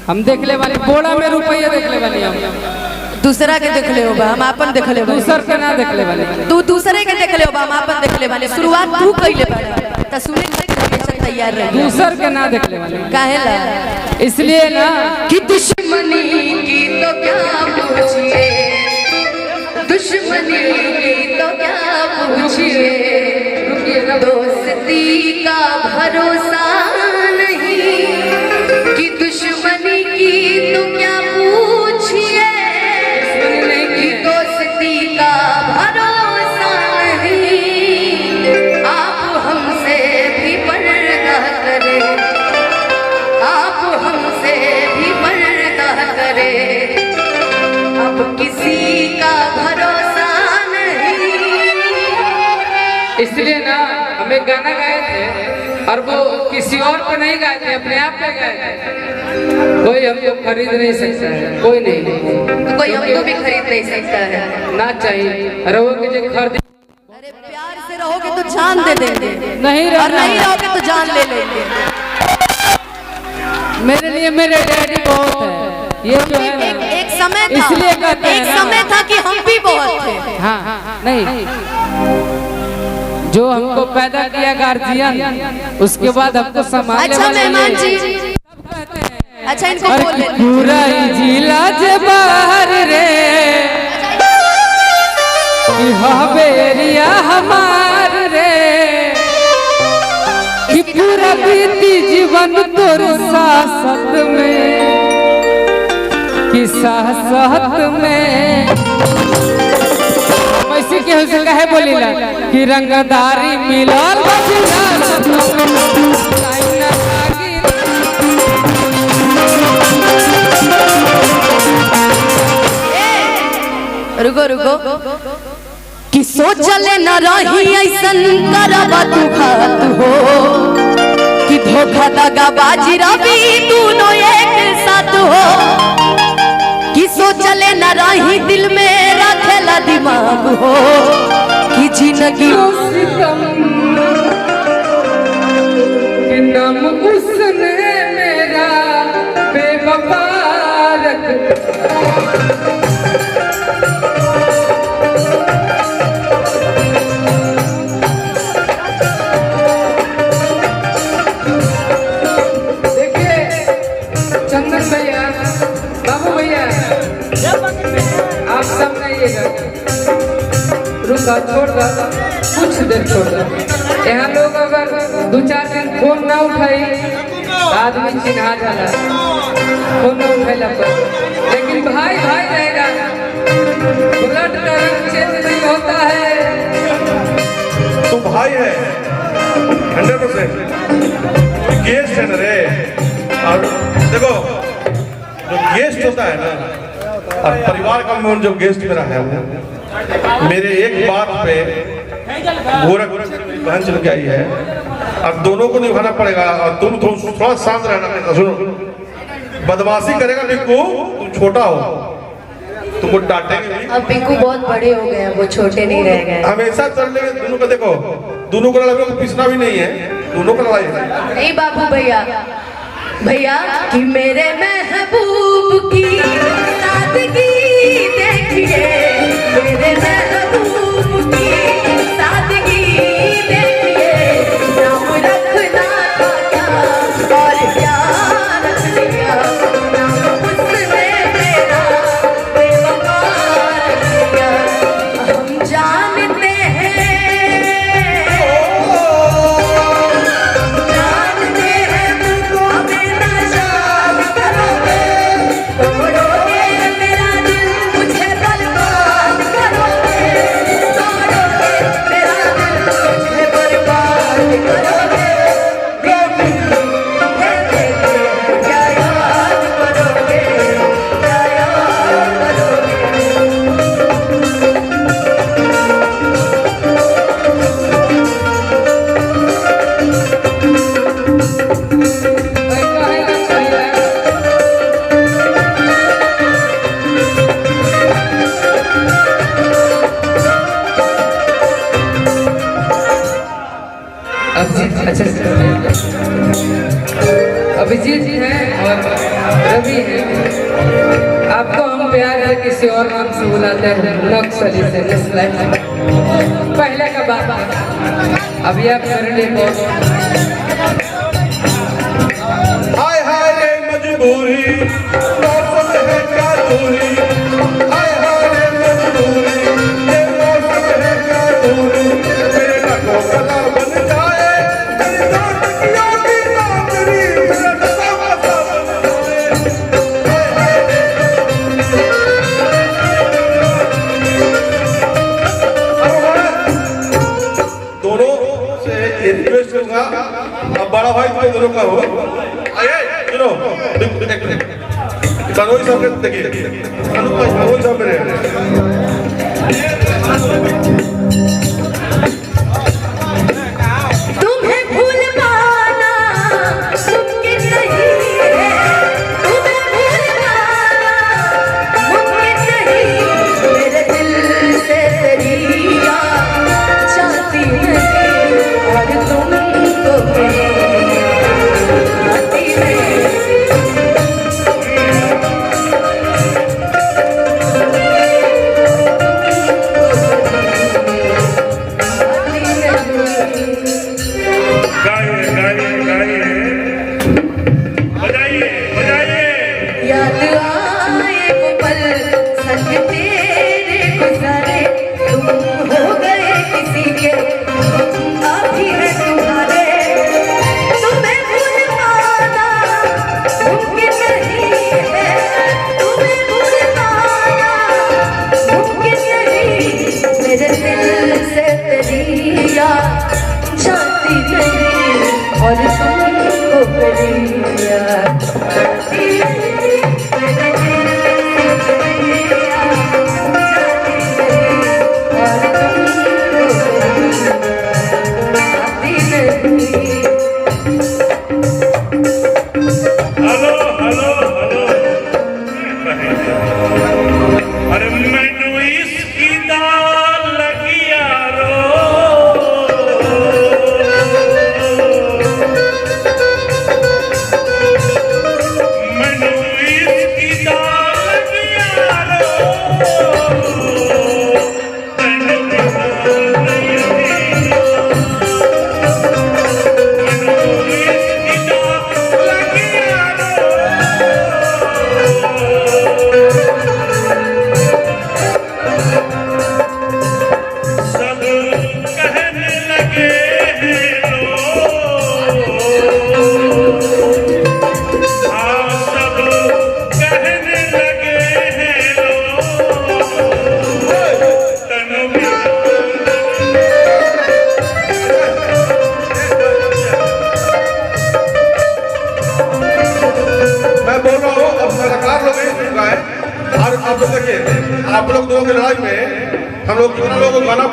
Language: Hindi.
हम देख ले वाली बोड़ा में रुपया देख ले वाली हम दूसरा के देख ले हो बा हम अपन देख ले वाली दूसर के ना देख ले वाली तू दूसरे के देख ले हो बा हम अपन देख ले वाली शुरुआत तू कइले बाड़ा त सुने के तैयार रह दूसर के ना देख ले वाली काहे ला इसलिए ना कि दुश्मनी की तो क्या पूछिए दुश्मनी की तो क्या पूछिए दोस्ती का भरोसा नहीं कि दुश्मनी की तो क्या पूछिए कि दोस्ती का भरोसा नहीं आप हमसे भी पर्दा करें आप हमसे भी पर्दा करें अब किसी का भरोसा नहीं। इसलिए ना हमें गाना गाए थे और वो किसी और को नहीं गाए थे अपने आप पे गाए थे। कोई हमको खरीद नहीं सकता है कोई नहीं कोई हमको भी खरीद नहीं सकता है ना चाहिए रहोगे जो खरीद अरे प्यार से रहोगे तो जान दे देंगे नहीं और नहीं रहोगे तो जान ले लेंगे। मेरे लिए मेरे डैडी बहुत है ये जो है एक समय था इसलिए कहते हैं एक समय था कि हम भी बहुत थे। हाँ नहीं जो हमको पैदा किया गार्जियन उसके बाद हमको संभालने अच्छा वाले मेहमान जी कहते हैं अच्छा इनको बोल ले पूरा जिला जे बाहर रे कि हवेरिया हमार रे कि पूरा बीती जीवन तोर सासत में कि सासत में ऐसी के हो कहे बोलीला कि रंगदारी मिलल बचिला रुको रुको कि सोचले न रही ऐसन करब तू घात हो कि धोखा दगा बाजी रवि दोनों एक साथ हो कि सोचले न रही दिल में रखेला दिमाग हो कि जिंदगी कि नाम उसने मेरा बेवफा छोड़ दो कुछ देर छोड़ दो यहाँ लोग अगर 2-4 दिन फोन ना उठाई आदमी चिन्हा जाला फोन ना उठाइला पर लेकिन भाई भाई रहेगा ब्लड का रंग चेंज नहीं होता है तो भाई है 100% गेस्ट है ना रे और देखो जो गेस्ट होता है ना और परिवार का मेन जो गेस्ट मेरा है वो मेरे एक बात पे गोरख बहन चल के आई है और दोनों को निभाना पड़ेगा और तुम थोड़ा शांत रहना। सुनो बदमाशी करेगा पिंकू तुम छोटा हो तुमको डांटेंगे अब पिंकू बहुत बड़े हो गए हैं वो छोटे नहीं रह गए हमेशा चल लेंगे दोनों को। देखो दोनों को लड़ाई को पीसना भी नहीं है दोनों को लड़ाई है नहीं बाबू भैया भैया कि मेरे महबूब की सादगी देखिए मेरे महबूब की सादगी देखिए नाम रखना था और क्या रख लिया नाम उसने मेरा बेवफा रख लिया हम जानते हैं हमें नाशाद करोगे तोड़ोगे मेरा दिल मुझे बर्बाद करोगे तोड़ोगे रवि है। आपको हम प्यार से किसी और नाम से बुलाते हैं, नक्सली से नस्ल। पहले का बात अभी आप कर ले। हाय हाय रे मजबूरी, मौसम है क्या दूरी, हाय हाय रे मजबूरी, ये मौसम है क्या दूरी, मेरे नखों का बन जाए, मेरी नाटकियों की नौकरी, मेरा तमाशा बन जाए। दोनों से रिक्वेस्ट करूंगा, अब बड़ा भाई तुम्हें दोनों का हो। सुनो, कानूनी साहब देखिए, कानूनी साहब मेरे तुम्हें भूल पाना मुमकिन नहीं है, तुम्हें भूल पाना मुमकिन नहीं, मेरे दिल से तेरी याद जाती नहीं, और तुमको आती नहीं। याद आए वो पल संग तेरे गुजारे, तुम हो गए किसी के, अभी है तुम्हारे, तुम्हें भूल पाना मुमकिन नहीं है, तुम्हें भूल पाना मुमकिन नहीं, मेरे दिल से तेरी याद जाती नहीं, और तुमको मेरी याद जाती नहीं। हेलो हेलो हेलो, अरे मैनू इसकी दाल लगी यारो, मैनू इसकी दाल लगी यारो, मैनू सब कहने लगे हैं लोग, हाँ सब कहने लगे हैं लोग, तनु मैं बोल रहा हूँ, अब कलाकार लोग नहीं सुन रहा है, और आप लोग देखिए, आप लोग दोनों की लड़ाई में हम लोग कितना लोगों को गाना